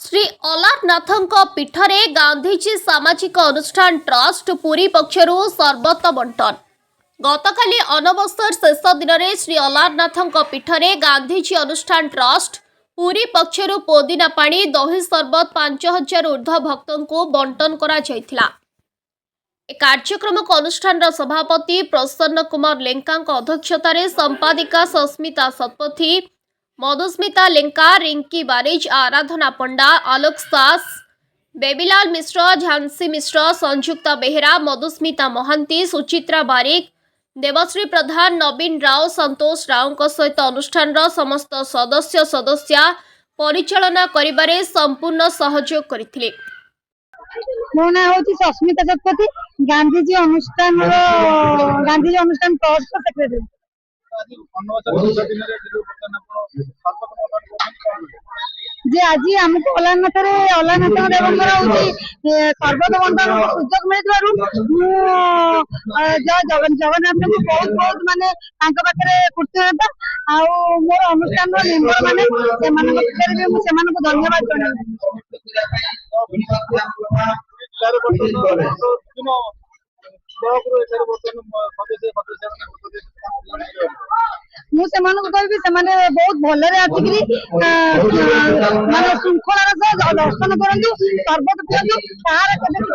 श्री अलारनाथଙ୍କ पीठरे गांधीजी सामाजिक अनुष्ठान ट्रस्ट पुरी पक्षरु सर्बत बंटन। गतकाली अनवसर शेष दिन में श्री अलारनाथଙ୍କ पीठरे गांधीजी अनुष्ठान ट्रस्ट पुरी पक्षरु पुदीना पानी दही सर्बत 5000 ऊर्ध्व भक्तों को बंटन करा जायथिला। कार्यक्रम को अनुष्ठान सभापति प्रसन्न कुमार लेंका अध्यक्षतार संपादिका सस्मिता शतपथी, मधुस्मिता लेंका, रिंकी बारिज, आराधना पंडा, आलोक सास, बेबीलाल मिश्र, झांसी मिश्र, संयुक्ता बेहेरा, मधुस्मिता महांती, सुचित्रा बारिक, देवश्री प्रधान, नवीन राव, संतोष राव सहित अनुष्ठान समस्त सदस्य सदस्या परिचालना करिबारे संपूर्ण सहयोग करथिले। मो ना होची सस्मिता शतपथी, गांधीजी अनुष्ठान ट्रस्ट सेक्रेटरी। जे आज आमको अलारनाथ देवंकर सर्बत बंटन सुजोग मिलू जगन्नाथ को बहुत बहुत माने कृतज्ञता मोर अनुष्ठान मेम्बर मैंने धन्यवाद मुझे कहबी बहुत भलरे आसिक माने श्रृंखलार सह दर्शन करूँ सर्बत पिंतु तार समस्त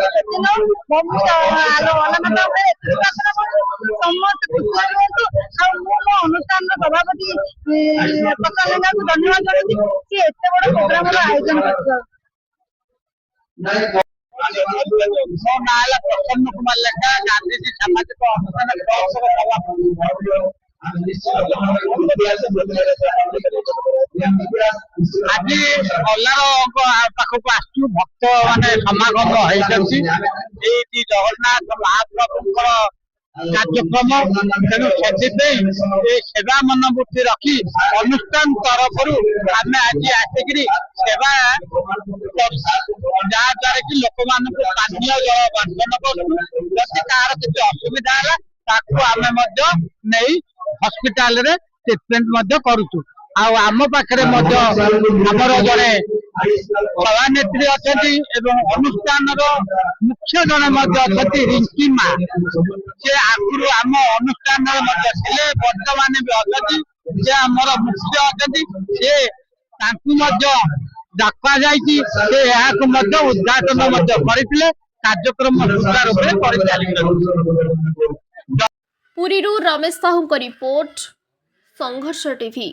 अनुष्ठान सभापति प्रसन्न को धन्यवाद जनाऊँ सी एत बड़ प्रोग्राम आयोजन कर। मो ना प्रसन्न कुमार लेखा, गांधीजी सामाजिक अनुष्ठान आज अल्लाह पाखक आसु भक्त माने समागम होती जगन्नाथ महाप्रभुंर कार्यक्रम तेणु से सेवा मनोवृत्ति रखी अनुष्ठान तरफ आम आज आसिक सेवा जहाँद्वारा कि लोक मान पानीय जल बंटन करूँ कार किसी असुविधा है आम नहीं हस्पिटाल रे ट्रिटमेंट करूँ। आम पाखे आमर जड़े सभानेत्री अच्छा अनुष्ठान मुख्य जड़े रिंकी माँ से आगुरी आम अनुष्ठान बर्तमान भी अच्छा आमर मुख्य अच्छा डाका जा उद्घाटन करते कार्यक्रम सुचारू रूप से चली। पुरीरू रमेश साहू रिपोर्ट, संघर्ष टीवी।